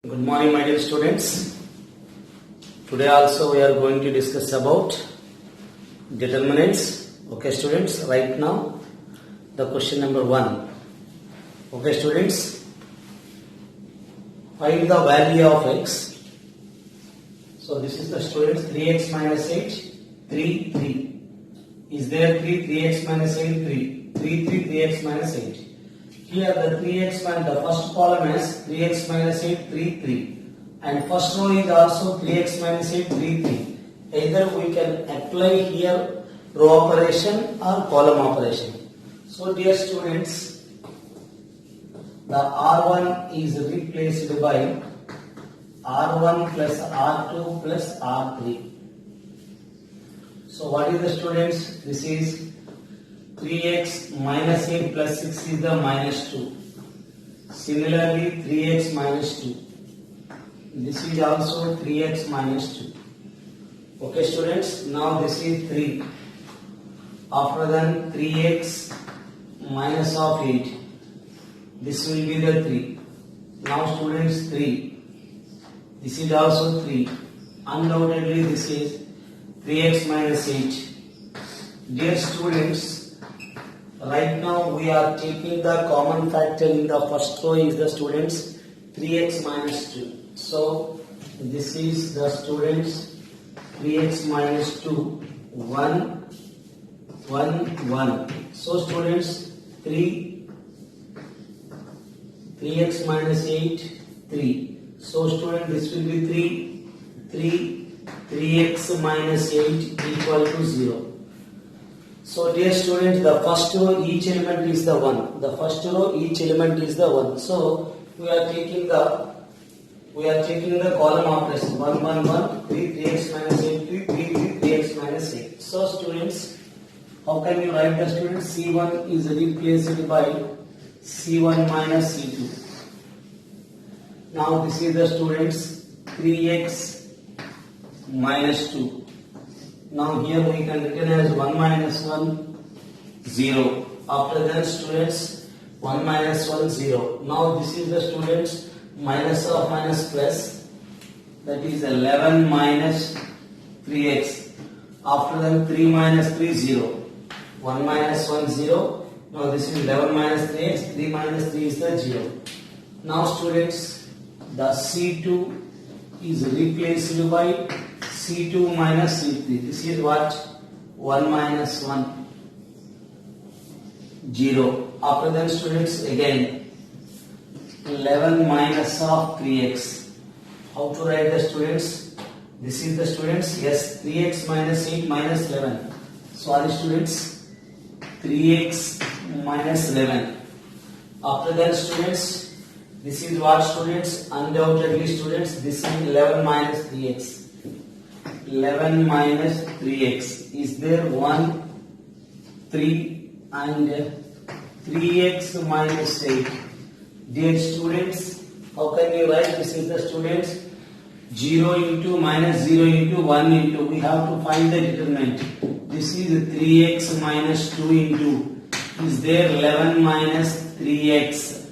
Good morning, my dear students. Today also we are going to discuss about determinants. Okay, students. Right now, the question number 1. Okay, students. Find the value of x. So this is the students 3x minus 8, 3, 3. Is there 3x minus 8, 3. 3x minus 8. Here the 3x minus the first column has 3x minus 8, 3. And first row is also 3x minus 8, 3. Either we can apply here row operation or column operation. So dear students, the R1 is replaced by R1 plus R2 plus R3. So what is the students? This is 3x minus 8 plus 6 is the minus 2. Similarly 3x minus 2. This is also 3x minus 2. Okay students, now this is 3. After then 3x minus of 8. This will be the 3. Now students 3. This is also 3. Undoubtedly this is 3x minus 8. Dear students, right now we are taking the common factor in the first row is the students 3x minus 2. So this is the students 3x minus 2, 1, 1, 1. So students 3x minus 8, 3. So student this will be 3x minus 8 equal to 0. So dear students, the first row each element is the 1. The first row each element is the 1. So we are taking the column operation 1 1 1 3x minus 8 3x minus 8. So students, how can you write the students? C1 is replaced by C1 minus C2. Now this is the students 3x minus 2. Now here we can written as 1 minus 1, 0. After that students 1 minus 1, 0. Now this is the students minus of minus plus, that is 11 minus 3x. After that 3 minus 3, 0. 1 minus 1, 0. Now this is 11 minus 3x, 3 minus 3 is the 0. Now students, the C2 is replaced by C2 minus C3. This is what? 1 minus 1, 0. After that students again 11 minus of 3x. How to write the students? This is the students, yes, 3x minus 8 minus 11. Sorry students, 3x minus 11. After that students, this is what students? Undoubtedly students, this is 11 minus 3x. 11 minus 3x. Is there 1, 3 and 3x minus 8. Dear students, how can you write? This is the students 0 into minus 0 into 1 into. We have to find the determinant. This is 3x minus 2 into. Is there 11 minus 3x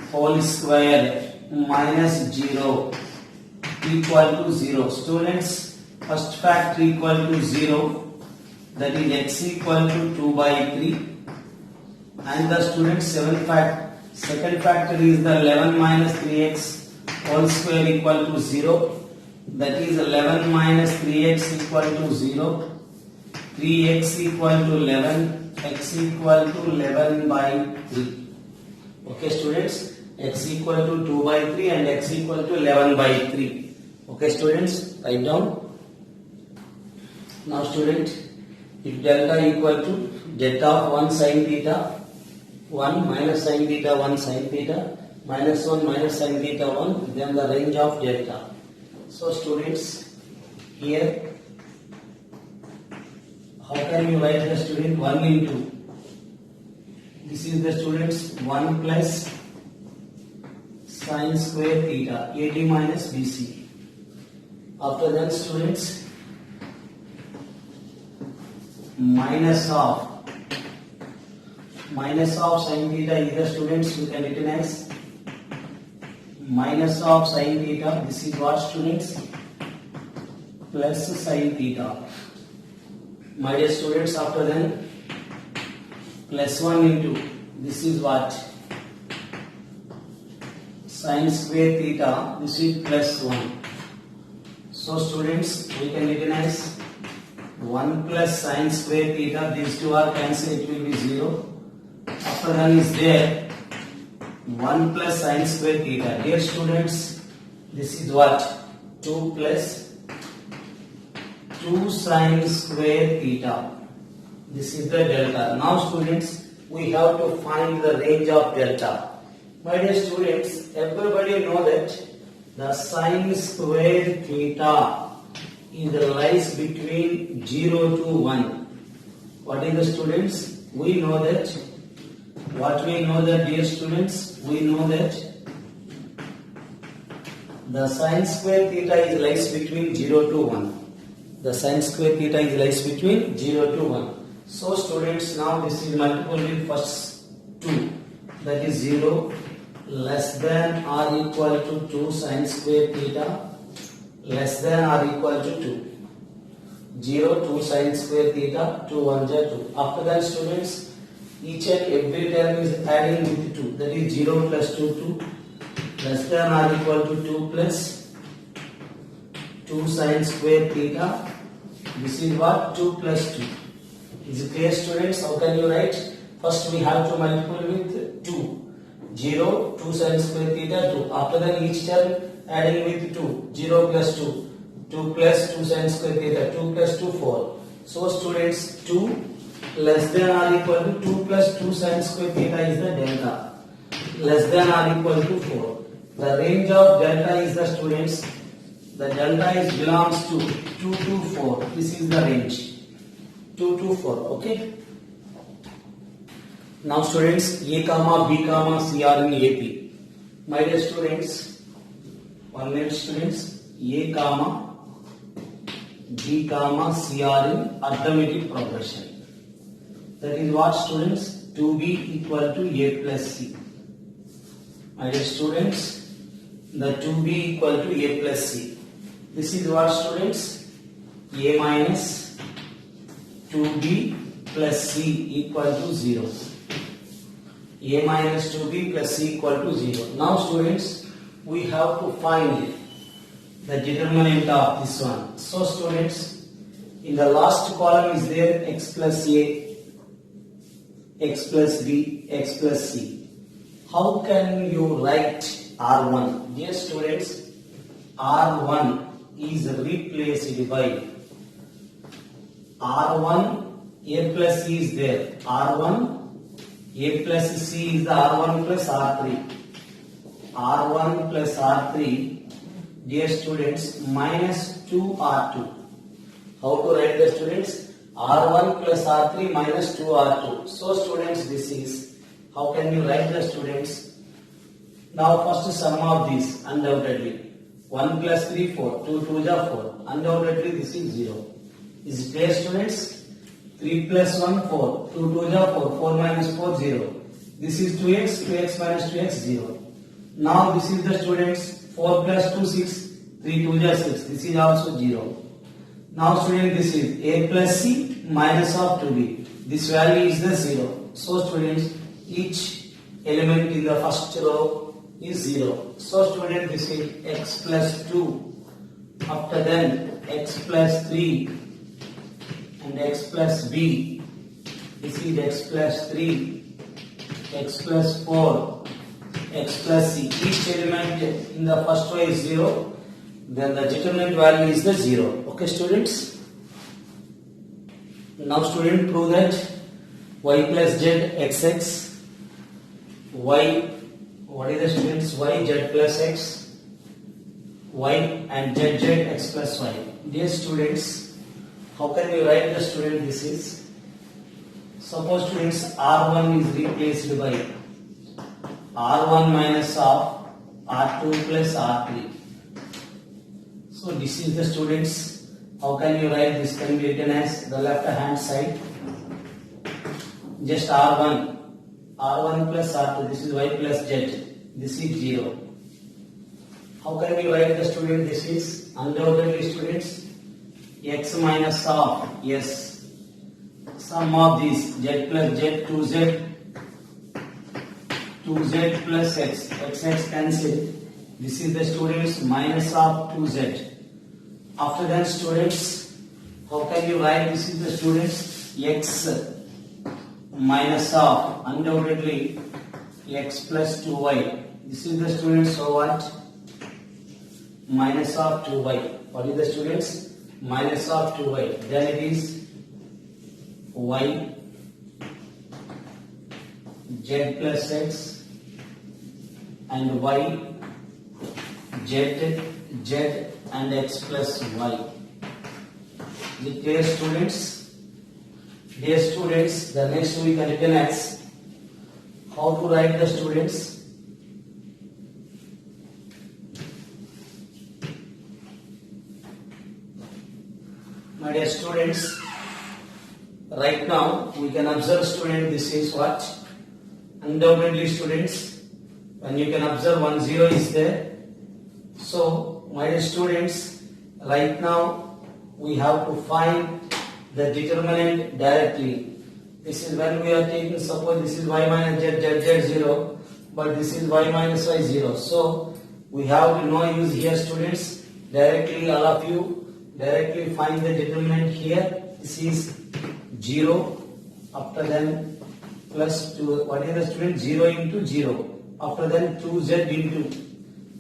whole square minus 0 equal to 0. Students, first factor equal to 0, that is x equal to 2 by 3, and the student second factor is the 11 minus 3x whole square equal to 0, that is 11 minus 3x equal to 0, 3x equal to 11, x equal to 11 by 3. Okay students, x equal to 2 by 3 and x equal to 11 by 3. Okay students, write down. Now student, if delta equal to delta of 1 sin theta 1 minus sin theta 1 sin theta minus 1 minus sin theta 1, then the range of delta. So students, here how can you write the student? 1 into, this is the students 1 plus sin square theta AD minus BC. After that students, minus of sin theta, either students you can written as minus of sin theta. This is what, students? Plus sin theta. My dear students, after then plus 1 into this is what? Sin square theta. This is plus 1. So students, we can recognize 1 plus sin square theta. These two are cancelled. It will be 0. After that is there 1 plus sin square theta. Dear students, this is what? 2 plus 2 sin square theta. This is the delta. Now students, we have to find the range of delta. My dear students, everybody know that the sin square theta is lies between 0 to 1. What is the students? We know that. What we know that, dear students? We know that the sin square theta is lies between 0 to 1. The sin square theta is lies between 0 to 1. So students, now this is multiple with first 2. That is 0 less than or equal to 2 sin square theta less than or equal to 2. 0, 2 sin square theta, 2 1 ja 2. After that students, each and every term is adding with 2. That is 0 plus 2, 2 less than or equal to 2 plus 2 sin square theta. This is what? 2 plus 2. Is it clear, students? How can you write? First we have to multiply with 2. 0, 2 sin square theta, 2. After that each term adding with 2. 0 plus 2. 2 plus 2 sin square theta. 2 plus 2, 4. So students, 2 less than or equal to 2 plus 2 sin square theta is the delta. Less than or equal to 4. The range of delta is the students. The delta is belongs to 2 to 4. This is the range. 2 to 4. Okay. Now students, A comma B comma C are in AP. My dear students, 1 minute students, A comma B comma C are in arithmetic progression. That is what, students? 2B equal to A plus C. My dear students, the 2B equal to A plus C. This is what, students? A minus 2B plus C equal to 0. A minus 2B plus C equal to 0. Now students, we have to find the determinant of this one. So students, in the last column is there x plus A, x plus B, x plus C. How can you write R1? Dear students, R1 is replaced by R1, A plus C is there. R1, A plus C is the R1 plus R3. R1 plus R3, dear students, minus 2R2. How to write the students? R1 plus R3 minus 2R2. So students, this is, how can you write the students? Now first sum of these, undoubtedly. 1 plus 3, 4. 2, 2 are 4. Undoubtedly this is 0. Is it clear, students? 3 plus 1, 4. 2, 2 are 4. 4 minus 4, 0. This is 2x. 2x minus 2x, 0. Now this is the students. 4 plus 2, 6. 3, 2 are 6. This is also 0. Now student, this is A plus C minus of 2B. This value is the 0. So students, each element in the first row is 0. So student, this is x plus 2. After then x plus 3 and x plus B. This is x plus 3, x plus 4, x plus C. Each element in the first row is 0. Then the determinant value is the 0. Okay, students? Now student, prove that y plus z xx, y, what is the students? Y z plus x, y and z z x plus y. Dear students, how can you write the student? This is, suppose students, R1 is replaced by R1 minus of R2 plus R3. So this is the students. How can you write? This can be written as the left hand side. Just R1 plus R2. This is y plus z. This is 0. How can we write the student? This is undoubtedly students x minus of s sum of these z plus z 2z plus x cancel. This is the students minus of 2z. After that students, how can you write this is the students x minus of undoubtedly x plus 2y. This is the students, so what? Minus of 2y. What is the students? Minus of 2y. Then it is y z plus x and y z and x plus y. Dear students, the next we can written as how to write the students. My dear students, right now we can observe student, this is what? Undoubtedly students, when you can observe 1 0 is there. So my dear students, right now we have to find the determinant directly. This is when we are taking, suppose this is y minus z 0, but this is y minus y 0. So we have no use here students. Directly all of you directly find the determinant here. This is 0. After then plus 2. What is the student? 0 into 0. After then 2z into.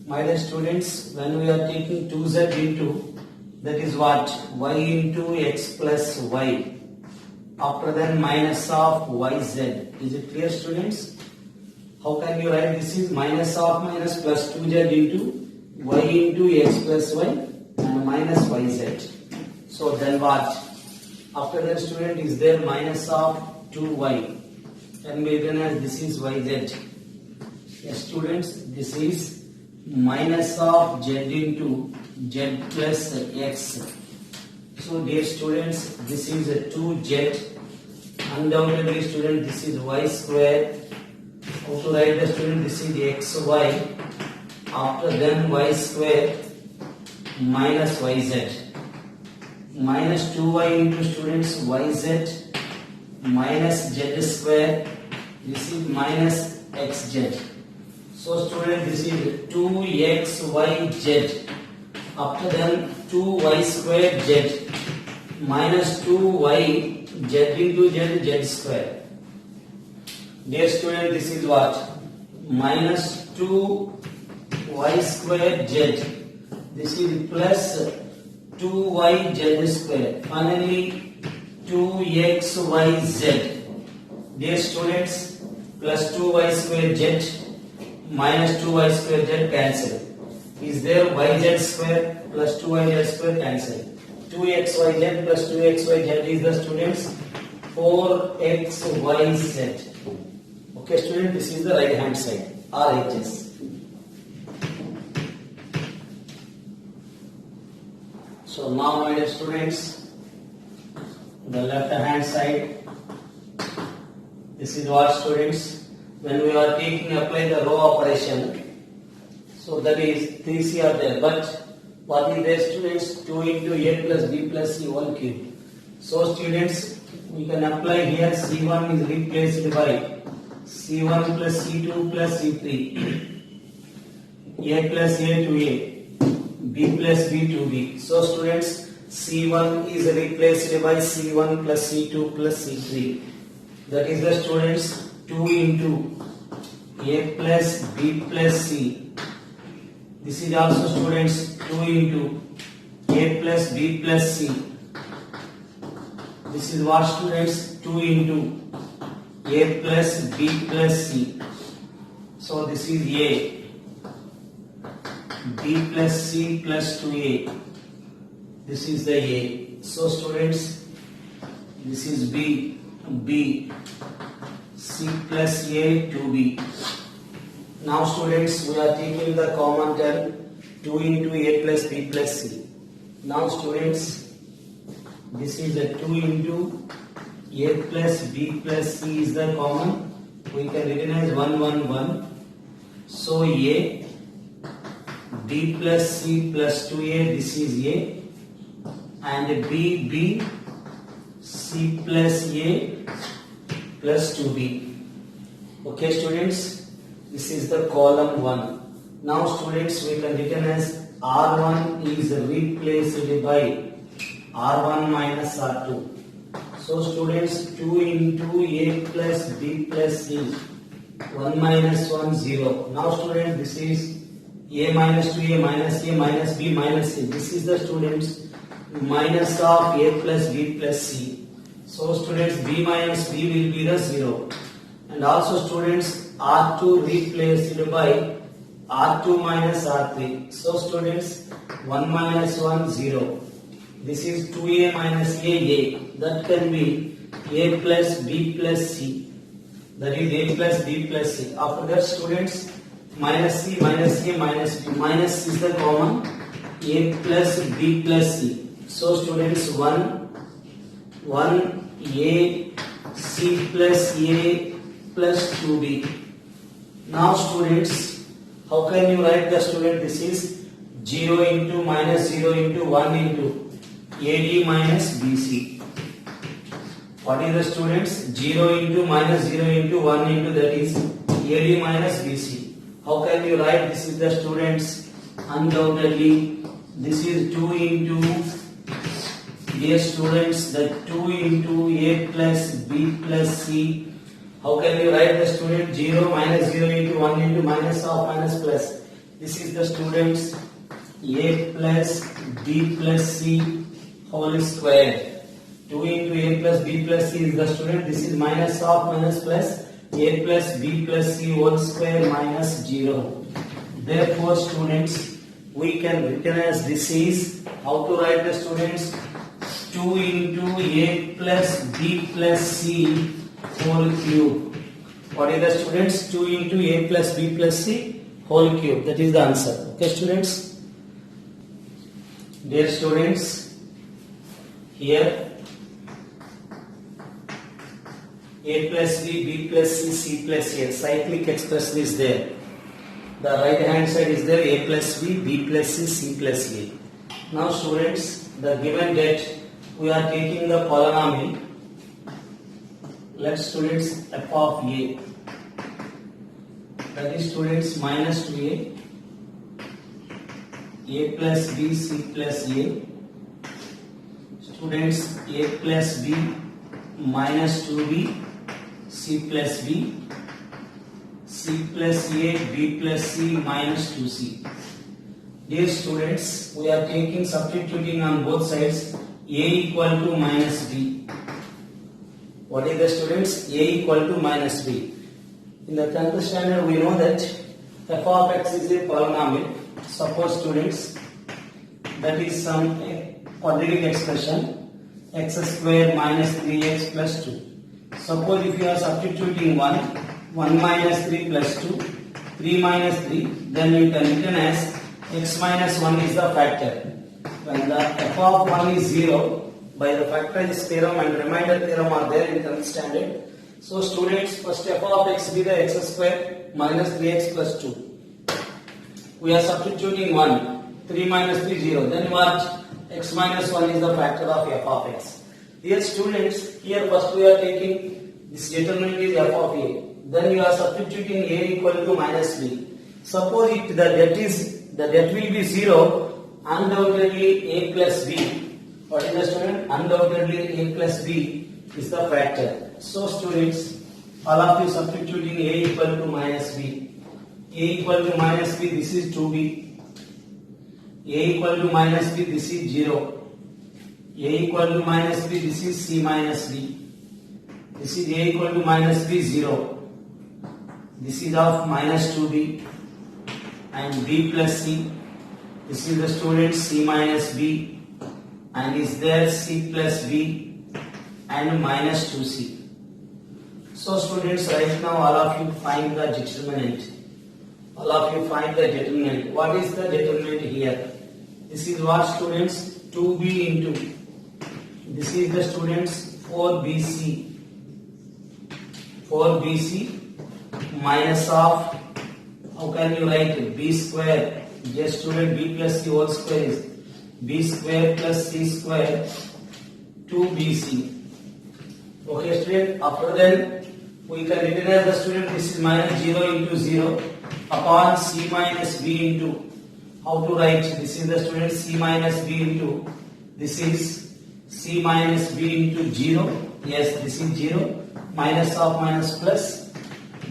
My dear students, when we are taking 2z into, that is what? Y into x plus y. After then minus of yz. Is it clear students? How can you write this is minus of minus plus 2z into y into x plus y and minus yz. So then what? After that student is there minus of 2y. Can be written as this is yz. Yes students, this is minus of z into z plus x. So dear students, this is a 2z. Undoubtedly student, this is y square. How to write the student? This is xy. After then y square minus yz. Minus 2y into students yz minus z square. This is minus xz. So student, this is 2xyz. After then 2y square z minus 2y z into z square. Dear student, this is what? Minus 2y square z. This is plus 2y z square. Finally 2xyz. Dear students, plus 2y square z minus 2y square z cancel. Is there yz square plus 2yz square cancel. 2xyz plus 2xyz is the students 4xyz. Okay student, this is the right hand side, RHS. So now my dear students, the left hand side, this is what students, when we are taking apply the row operation, so that is 3c are there, but what is there students? 2 into a plus b plus c whole cube. So students, we can apply here c1 is replaced by c1 plus c2 plus c3, a plus a to a, b plus b to b. So students, c1 is replaced by c1 plus c2 plus c3. That is the students 2 into a plus b plus c. This is also students 2 into a plus b plus c. This is what students? 2 into a plus b plus c. So this is a, b plus c plus 2a. This is the a. So students, this is b, c plus a to b. Now students, we are taking the common term 2 into a plus b plus c. Now students, this is the 2 into a plus b plus c is the common. We can written as 1 1 1. So a D plus C plus 2A, this is A, and B, C plus A plus 2B. Okay students, this is the column 1. Now students, we can written as R1 is replaced by R1 minus R2. So students, 2 into A plus B plus C, 1 minus 1, 0. Now students, this is A minus 2A minus A minus B minus C. This is the students minus of A plus B plus C. So students, B minus B will be the 0. And also students, R2 replaced by R2 minus R3. So students, 1 minus 1, 0. This is 2A minus A. That can be A plus B plus C. That is A plus B plus C. After that students, minus C minus A minus B. Minus is the common. A plus B plus C. So students, 1 A C plus A plus 2B. Now students, how can you write the student? This is 0 into minus 0 into 1 into AD minus BC. What is the students? 0 into minus 0 into 1 into, that is AD minus BC. How can you write? This is the students, undoubtedly this is 2 into, dear students, that 2 into A plus B plus C. How can you write the student? 0 minus 0 into 1 into minus of minus plus. This is the students A plus B plus C whole square. 2 into A plus B plus C is the student. This is minus of minus plus. A plus B plus C whole square minus 0. Therefore students, we can written as this is, how to write the students? 2 into A plus B plus C whole cube. What is the students? 2 into A plus B plus C whole cube. That is the answer. Okay students? Dear students, here A plus B, B plus C, C plus A. Cyclic expression is there. The right hand side is there, A plus B, B plus C, C plus A. Now students, the given that we are taking the polynomial. Let students f of A. That is students minus 2A, A plus B, C plus A. Students, A plus B minus 2B, C plus B, C plus A, B plus C minus 2C. Dear students, we are taking substituting on both sides. A equal to minus B. What is the students? A equal to minus B. In the 10th standard, we know that f of x is a polynomial. Suppose students, that is some quadratic expression, x square minus 3x plus 2. Suppose if you are substituting 1 minus 3 plus 2, 3 minus 3, then you can written as x minus 1 is the factor. When the f of 1 is 0, by the factorized theorem and remainder theorem are there in 10th standard. So students, first f of x be the x square minus 3x plus 2. We are substituting 1, 3 minus 3, 0. Then what? X minus 1 is the factor of f of x. Dear students, here first we are taking this determinant is f of a. Then you are substituting a equal to minus b. Suppose if the debt will be 0, undoubtedly a plus b. What is the student? Undoubtedly a plus b is the factor. So students, all of you substituting a equal to minus b. A equal to minus b, this is 2b. A equal to minus b, this is 0. A equal to minus b, this is c minus b. This is a equal to minus b, 0. This is of minus 2b and b plus c. This is the student c minus b, and is there c plus b and minus 2c. So students, right now all of you find the determinant. All of you find the determinant. What is the determinant here? This is what students? 2b into. This is the students 4bc. 4bc minus of, how can you write it? B square Dear student, b plus c whole square is b square plus c square 2bc. Okay student, after then we can written as the student, this is minus 0 into 0 upon c minus b into, how to write, this is the student c minus b into, this is c minus b into 0, yes this is 0, minus of minus plus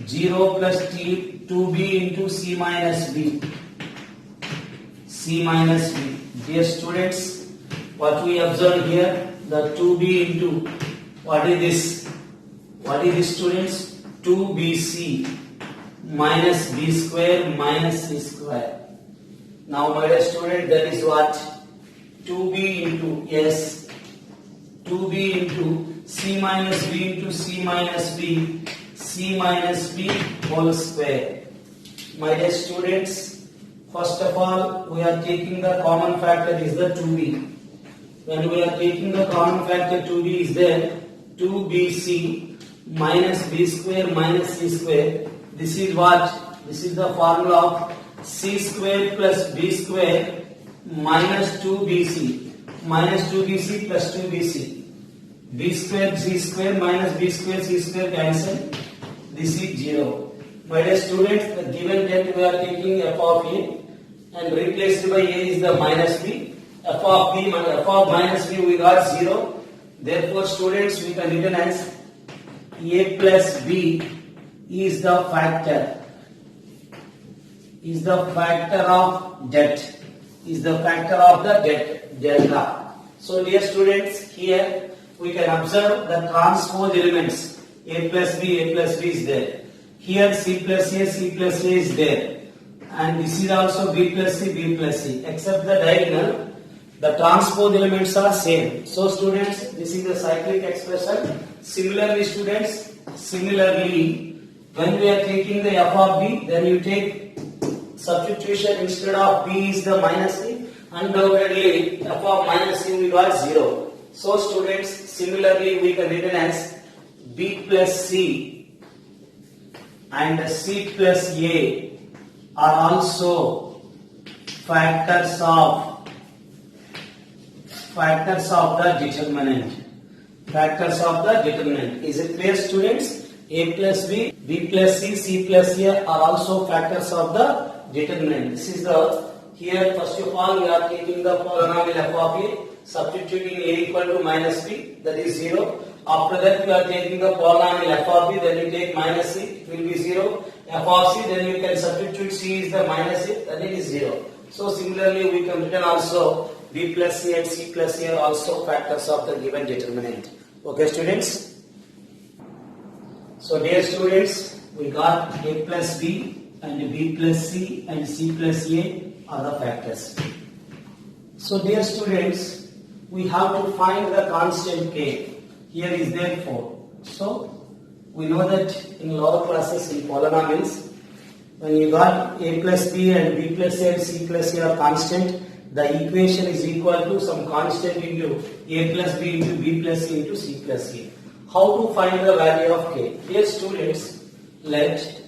0 plus t 2b into c minus b, c minus b. Dear students, what we observe here, the 2b into, what is this? What is this students? 2bc minus b square minus c square. Now my dear student, that is what? 2b into, yes, 2b into c minus b into c minus b, c minus b whole square. My dear students, first of all we are taking the common factor is the 2b. When we are taking the common factor 2b is there, 2bc minus b square minus c square. This is what? This is the formula of c square plus b square minus 2bc, minus 2bc plus 2bc. b square c square minus b square c square cancel. This is 0. My dear students, the given that we are taking f of a and replaced by a is the minus b. F of b, f of minus b we got 0. Therefore students, we can written as a plus b is the factor, is the factor of debt, is the factor of the debt, delta. So dear students, here we can observe the transpose elements, a plus b is there. Here c plus a is there. And this is also b plus c, except the diagonal. The transpose elements are same. So students, this is the cyclic expression. Similarly students, when we are taking the f of b, then you take substitution instead of b is the minus c. Undoubtedly f of minus c we got 0. So students, similarly we can written as b plus c and c plus a are also factors of the determinant. Factors of the determinant. Is it clear students? A plus b, b plus c, c plus a are also factors of the determinant. This is the, here first of all we are taking the polynomial f of a, substituting a equal to minus b, that is 0. After that we are taking the polynomial f of b, then you take minus c, it will be 0. F of c, then you can substitute c is the minus a, then it is 0. So similarly we can written also b plus c and c plus a are also factors of the given determinant. Okay students? So dear students, we got a plus b and b plus c and c plus a are the factors. So dear students, we have to find the constant k. Here is there 4. So we know that in lower classes in polynomials, when you got a plus b and b plus a and c plus a are constant, the equation is equal to some constant into a plus b into b plus c into c plus a. How to find the value of k? Dear students, let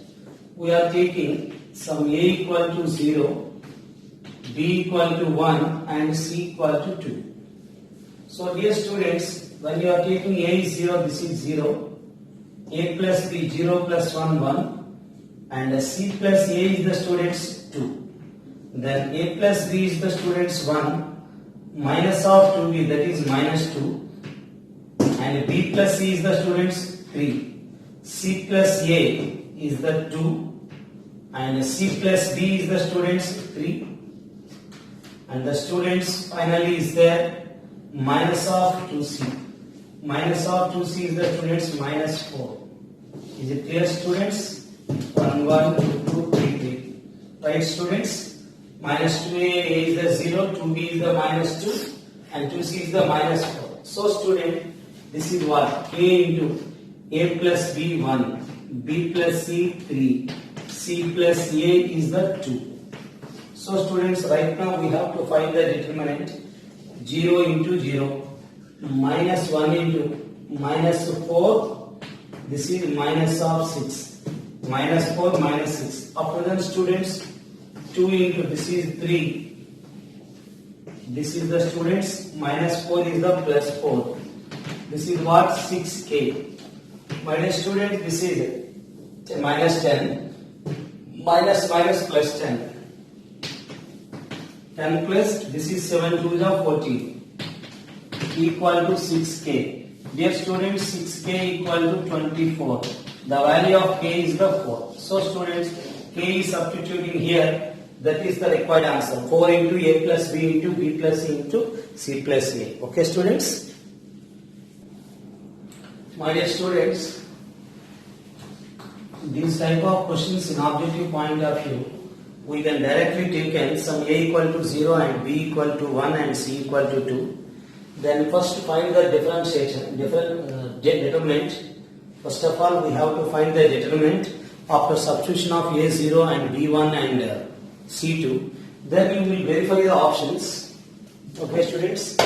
we are taking some a equal to 0, b equal to 1 and c equal to 2. So dear students, when you are taking a is 0, this is 0, a plus b 0 plus 1 1 and c plus a is the students 2. Then a plus b is the students 1, minus of 2b that is minus 2, and b plus c is the students 3, c plus a is the 2, and c plus b is the students 3, and the students finally is there minus of 2c. Minus of 2c is the students minus 4. Is it clear students? 1 1 2 2 3 3. Right students? Minus 2a is the 0, 2b is the minus 2 and 2c is the minus 4. So student, this is what? K into a plus b 1, b plus c 3, c plus a is the 2. So students, right now we have to find the determinant. 0 into 0, minus 1 into minus 4, this is minus of 6, minus 4 minus 6. After that students, 2 into this is 3. This is the students, minus 4 is the plus 4. This is what? 6k. My dear student, this is minus 10. Minus plus 10. 10 plus, this is 7 to the 14. Equal to 6k. Dear students, 6k equal to 24. The value of k is the 4. So students, k is substituting here. That is the required answer. 4 into a plus b into b plus c into c plus a. Okay students? My dear students, these type of questions in objective point of view, we can directly take some a equal to 0 and b equal to 1 and c equal to 2. Then first find the differentiation, determinant. First of all, we have to find the determinant after substitution of a0 and b1 and c2. Then you will verify the options. Okay students,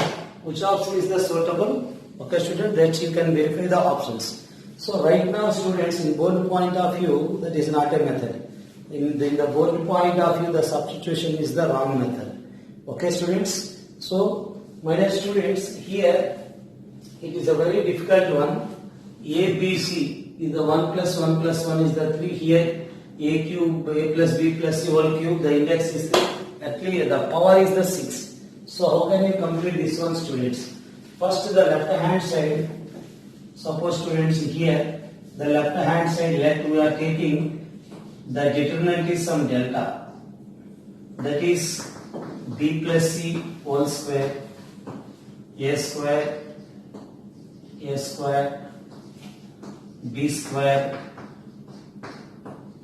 which option is the suitable? Okay students, that you can verify the options. So right now students, in board point of view, that is not a method. In the board point of view, the substitution is the wrong method. Okay students, so my dear students, here it is a very difficult one. A, B, C is the 1 plus 1 plus 1 is the 3. Here a cube, a plus b plus c whole cube, the index is 3. Actually the power is the 6. So how can you complete this one students? First the left hand side, suppose students here, the left hand side left we are taking, the determinant is some delta. That is b plus c whole square, a square, b square,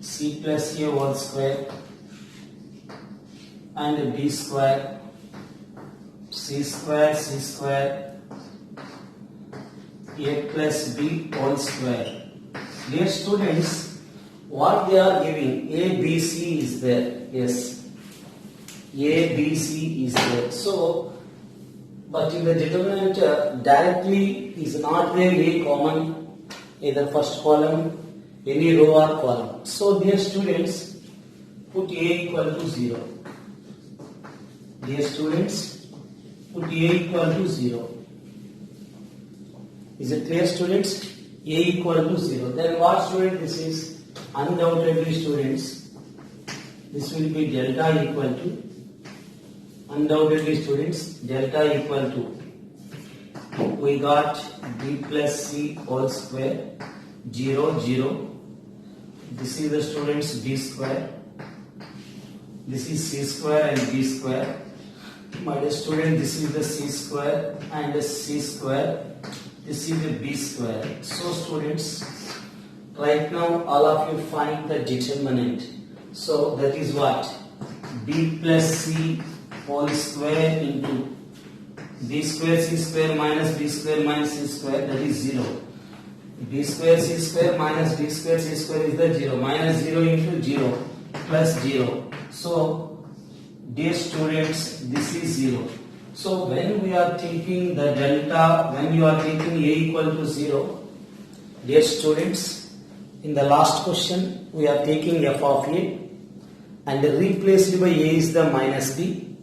c plus a whole square, and b square, c square, a plus b whole square. Dear students, what they are giving, a, b, c is there. Yes, a, b, c is there. So, but in the determinant directly is not there a common, either first column, any row or column. So dear students, put a equal to 0. Dear students, put a equal to 0. Is it clear students? A equal to 0. Then what student this is? Undoubtedly students, this will be delta equal to, undoubtedly students, delta equal to, we got b plus c whole square, 0, 0. This is the students b square. This is c square and b square. My dear student, this is the c square and the c square. This is the b square. So students, right now all of you find the determinant. So that is what? B plus c whole square into b square c square minus b square minus c square, that is 0. B square c square minus b square c square is the 0. Minus 0 into 0 plus 0. So dear students, this is 0. So when we are taking the delta, when you are taking a equal to 0, dear students, in the last question we are taking f of a and replaced by a is the minus b.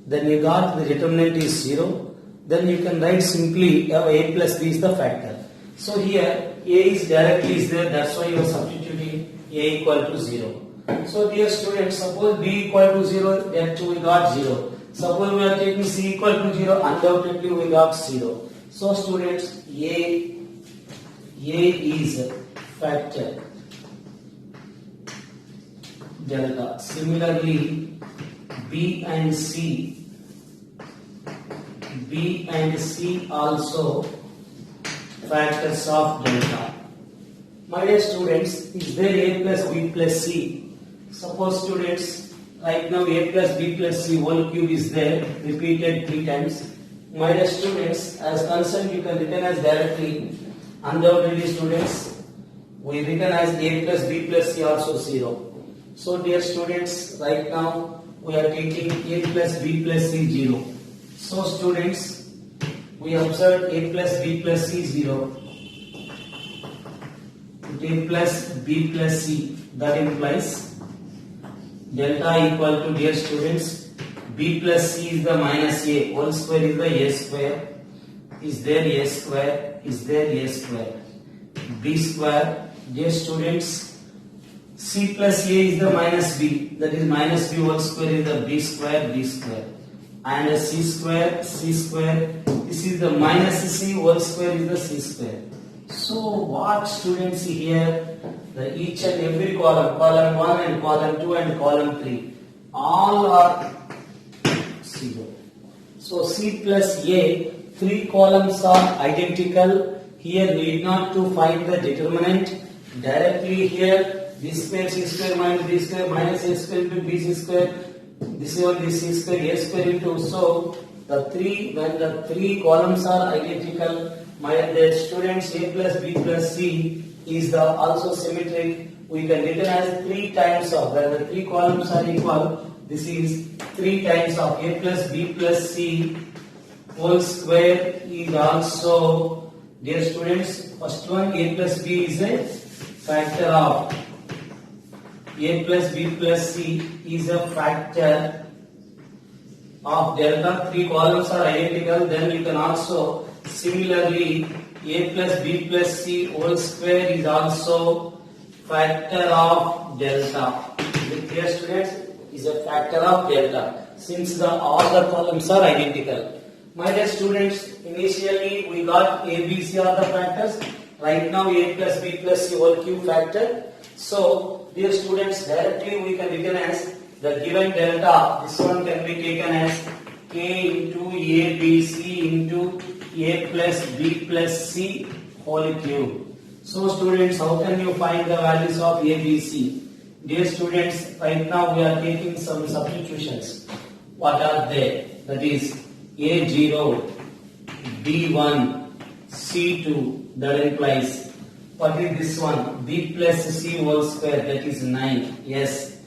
Then you got the determinant is 0. Then you can write simply a plus b is the factor. So here a is directly is there, that's why you are substituting a equal to 0. So dear students, suppose b equal to 0, that too we got 0. Suppose we are taking c equal to 0, undoubtedly we got 0. So students, a is factor delta. Similarly, b and c also factors of delta. My dear students, is there a plus b plus c? Suppose students, right now a plus b plus c whole cube is there, repeated 3 times. My dear students, as concerned you can written as directly, undoubtedly students, we written as a plus b plus c also 0. So dear students, right now we are taking a plus b plus c 0. So students, we observe a plus b plus c 0. A plus b plus c, that implies delta equal to, dear students, b plus c is the minus a, whole square is the a square, is there a square, is there a square, b square, dear students, c plus a is the minus b, that is minus b whole square is the b square, and c square, this is the minus c whole square is the c square. So what students see here, the each and every column 1 and column 2 and column 3, all are 0. So c plus a, 3 columns are identical. Here need not to find the determinant. Directly here, b square c square minus b square minus a square into b c square, this is this c square a square into, so when the 3 columns are identical, my dear students, a plus b plus c is the also symmetric. We can written as 3 times of, when the 3 columns are equal, this is 3 times of a plus b plus c whole square is also, dear students, first one a plus b is a factor of, a plus b plus c is a factor of delta. 3 columns are identical, then you can also similarly a plus b plus c whole square is also factor of delta. Dear students, is a factor of delta since all the columns are identical. My dear students, initially we got a, b, c are the factors. Right now a plus b plus c whole cube factor. So dear students, directly we can written as the given delta. This one can be taken as k into a b c into a plus b plus c whole cube. So students, how can you find the values of a, b, c? Dear students, right now we are taking some substitutions. What are they? That is a0, b1, c2, that implies, what is this one? B plus c whole square, that is 9. Yes,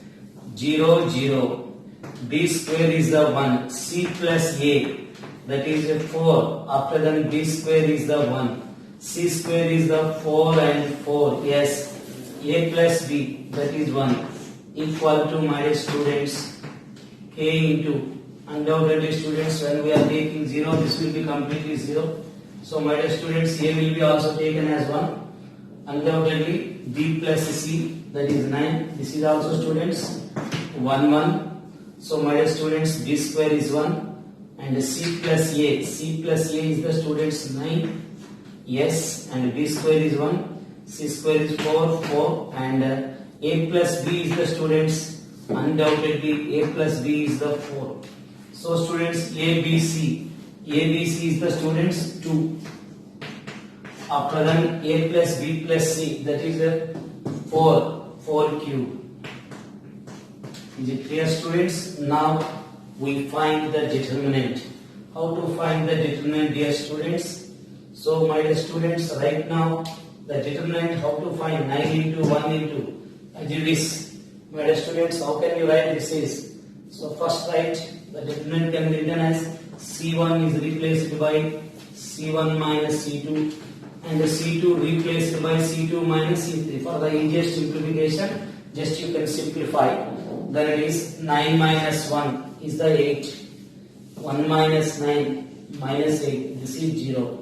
0, 0. B square is the 1. C plus a, that is a 4. After that, b square is the 1. C square is the 4 and 4. Yes, a plus b, that is 1. Equal to, my dear students, k into, undoubtedly students, when we are taking 0, this will be completely 0. So my dear students, a will be also taken as 1. Undoubtedly b plus c, that is 9. This is also students 1 1. So my dear students, b square is 1 and c plus a is the students 9. Yes, and b square is 1, c square is 4 4, and a plus b is the students, undoubtedly a plus b is the 4. So students, ABC is the students 2. After that, a plus b plus c, that is a 4 cube. Is it clear, students? Now we find the determinant. How to find the determinant, dear students? So my dear students, right now the determinant, how to find 9 into 1 into, as it is. My dear students, how can you write this is? So first write, the determinant can be written as C1 is replaced by C1 minus C2 and the C2 replaced by C2 minus C3. For the easiest simplification, just you can simplify. Then it is 9 minus 1 is the 8. 1 minus 9 minus 8. This is 0.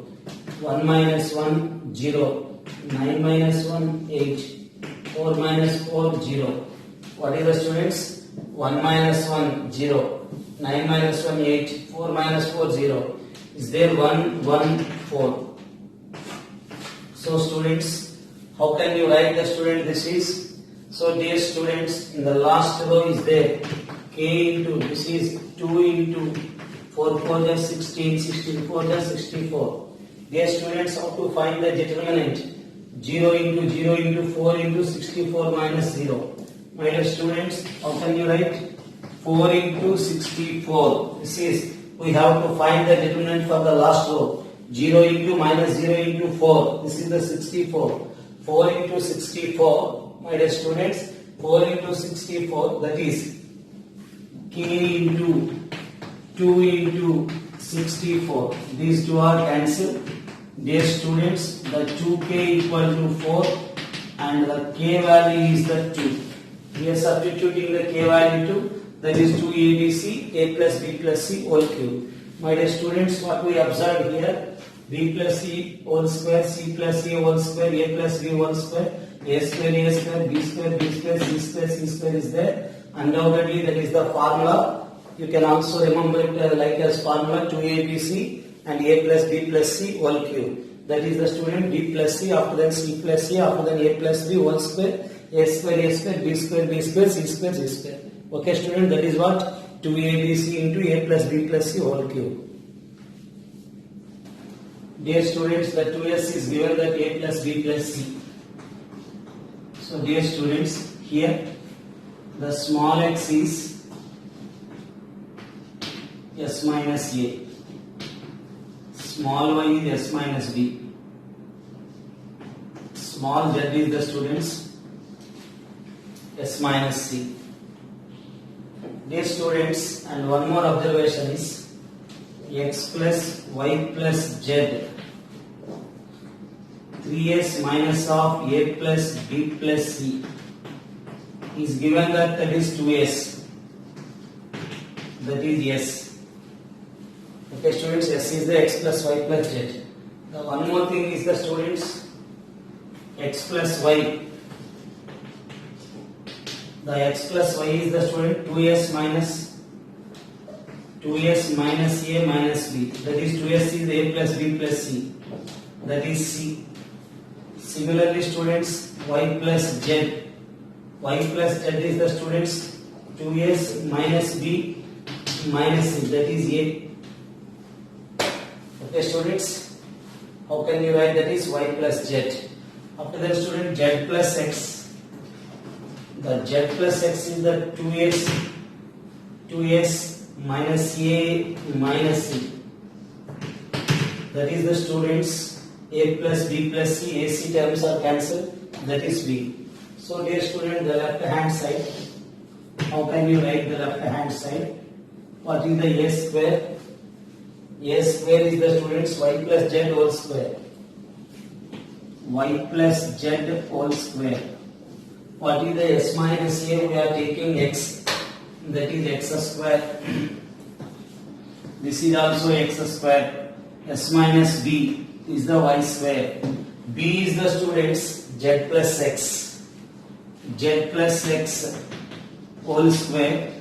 1 minus 1, 0. 9 minus 1, 8. 4 minus 4, 0. What is the students? 1 minus 1, 0. 9 minus 1, 8. 4 minus 4, 0. Is there 1, 1, 4. So students, how can you write the student this is? So dear students, in the last row is there k into, this is 2 into 4 4 is 16, 16 4 is 64. Dear students, how to find the determinant? 0 into 0 into 4 into 64 minus 0. My dear students, how can you write? 4 into 64. This is, we have to find the determinant for the last row. 0 into minus 0 into 4. This is the 64. 4 into 64. My dear students, 4 into 64, that is k into 2 into 64. These two are cancelled. Dear students, the 2k equal to 4 and the k value is the 2. We are substituting the k value to, that is 2abc, a plus b plus c whole cube. My dear students, what we observed here, b plus c whole square, c plus a whole square, a plus b whole square, a square, b square, c square, c square is there. Undoubtedly, that is the formula. You can also remember it like as formula 2abc and a plus b plus c whole cube. That is the student b plus c, after then c plus a, after then a plus b whole square, a square, b square, c square, c square. Okay student, that is what 2abc into a plus b plus c whole cube. Dear students, the 2s is given that a plus b plus c. So dear students, here the small x is s minus a, small y is s minus b, small z is the students s minus c. Dear students, and one more observation is x plus y plus z, 3s minus of a plus b plus c is given that is 2s, that is s. Okay students, s is the x plus y plus z. The one more thing is the students x plus y. The x plus y is the student 2s minus a minus b, that is 2s is a plus b plus c, that is c. Similarly students, y plus z, is the students 2s minus b minus c, that is a. Okay students, how can you write that is y plus z? After that student, z plus x. The z plus x is the 2s minus a minus c. That is the students a plus b plus c, ac terms are cancelled, that is b. So dear student, the left hand side, how can you write the left hand side? What is the a square? A square is the students y plus z whole square. Y plus z whole square. What is the s minus a? We are taking x, that is x square. This is also x square. S minus b is the y square. B is the students z plus x. Z plus x whole square.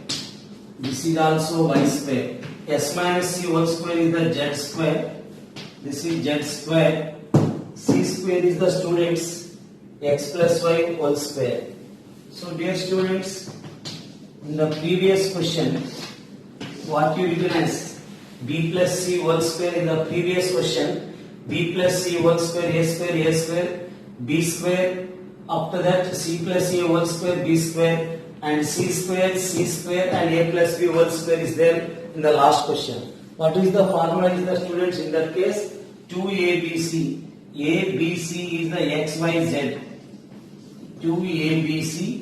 This is also y square. S minus c whole square is the z square. This is z square. C square is the students x plus y whole square. So dear students, in the previous question, what you written as b plus c whole square in the previous question, b plus c whole square, a square, b square, after that c plus a whole square, b square, and c square and a plus b whole square is there in the last question. What is the formula is the students in that case? 2abc. ABC is the xyz. 2abc.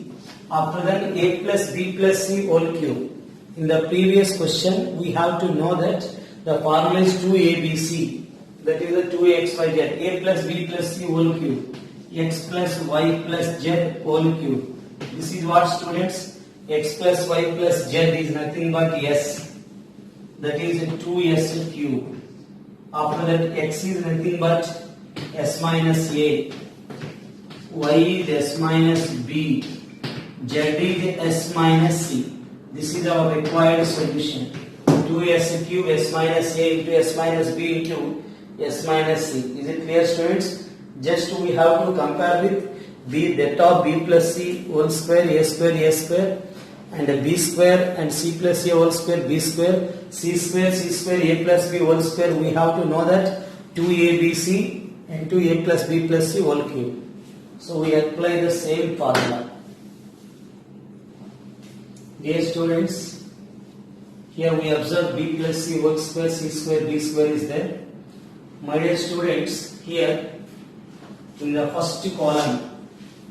After that a plus b plus c whole cube. In the previous question, we have to know that the formula is 2abc. That is the 2xyz. A plus b plus c whole cube. X plus y plus z whole cube. This is what students? X plus y plus z is nothing but s. That is 2s cube. After that x is nothing but s minus a. Y is s minus b. Z is s minus c. This is our required solution. 2s cube s minus a into s minus b into s minus c. Is it clear students? Just we have to compare with b beta b plus c whole square, a square, and b square and c plus a whole square, b square, c square, a plus b whole square. We have to know that 2abc into a plus b plus c whole cube. So we apply the same formula. Dear students, here we observe b plus c whole square, c square, b square is there. My dear students, here in the first column,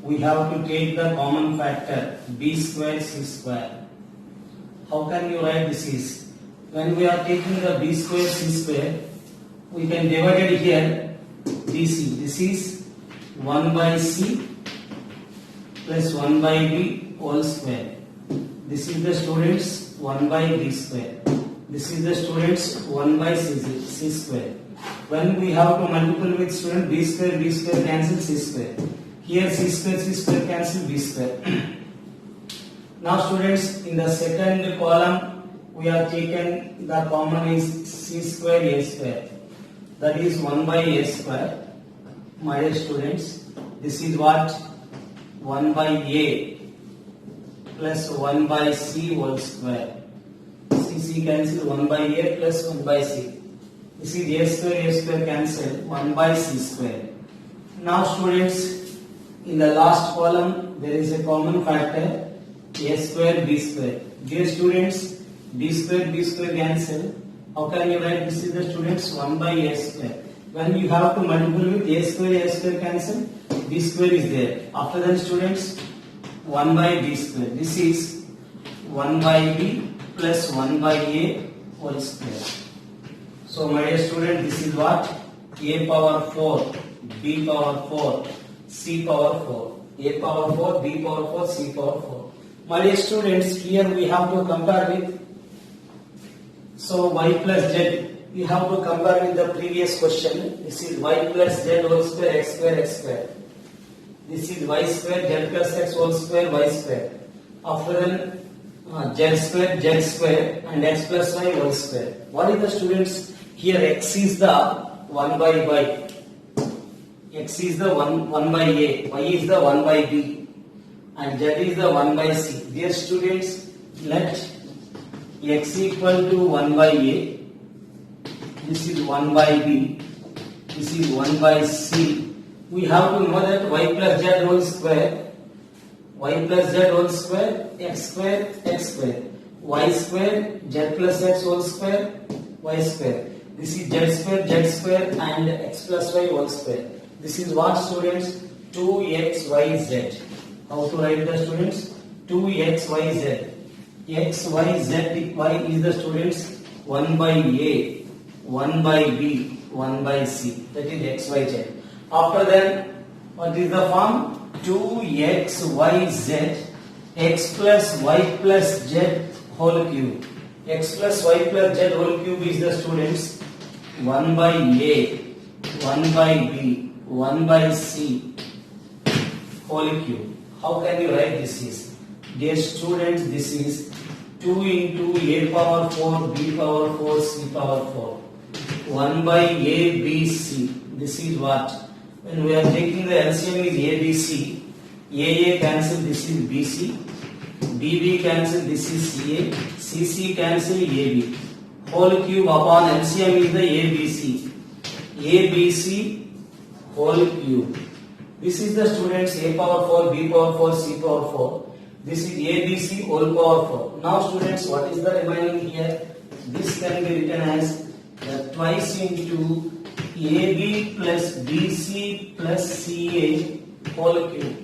we have to take the common factor b square c square. How can you write this is? When we are taking the b square c square, we can divide it here bc. This is 1 by c plus 1 by b whole square. This is the students 1 by b square. This is the students 1 by c square. When we have to multiply with student b square cancel c square. Here c square cancel b square. Now students, in the second column we are taken the common is c square a square. That is 1 by a square. My dear students, this is what? 1 by a plus 1 by c whole square. C cancel 1 by a plus 1 by c. This is a square cancel 1 by c square. Now students, in the last column there is a common factor a square b square. Dear students, b square cancel. How can you write? This is the students 1 by a square. When you have to multiply with a square cancel, b square is there. After that students 1 by b square. This is 1 by b plus 1 by a whole square. So my dear student, this is what? A power 4, b power 4, c power 4. A power 4, b power 4, c power 4. My dear students, here we have to compare with, so y plus z, we have to compare with the previous question. This is y plus z whole square, x square. This is y square, z plus x whole square, y square. After then, z square and x plus y whole square. What is the students? Here x is the 1 by y. X is the 1 by a, y is the 1 by b, and z is the 1 by c. Dear students, let x equal to 1 by a, this is 1 by b, this is 1 by c. We have to know that y plus z whole square, y plus z whole square, x square, y square, z plus x whole square, y square. This is z square and x plus y whole square. This is what students? 2xyz. How to write the students? 2xyz. X, y, z, y is the students 1 by a, 1 by b, 1 by c. That is x, y, z. After that, what is the form? 2xyz, x plus y plus z whole cube. X plus y plus z whole cube is the students 1 by a, 1 by b, 1 by c whole cube. How can you write this is? Dear students, this is 2 into a power 4, b power 4, c power 4. 1 by a, b, c. This is what? When we are taking the LCM is a, b, c. A cancel, this is bc. bb cancel, this is ca. cc cancel, ab. Whole cube upon LCM is the abc. abc whole cube. This is the students a power 4, b power 4, c power 4. This is abc whole power 4. Now students, what is the remaining here? This can be written as the twice into ab plus bc plus ca whole cube.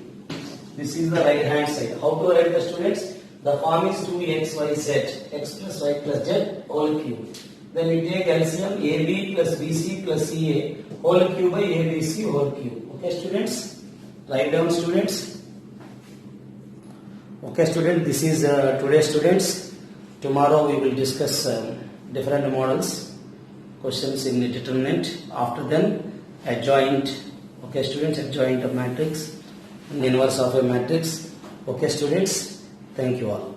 This is the right hand side. How to write the students? The form is 2xyz, x plus y plus z whole cube. Then we take LCM ab plus bc plus ca whole cube by abc whole cube. Okay students? Write down students. Okay students, this is today students. Tomorrow we will discuss different models, questions in the determinant. After then adjoint. Okay students, adjoint of matrix and inverse of a matrix. Okay students, thank you all.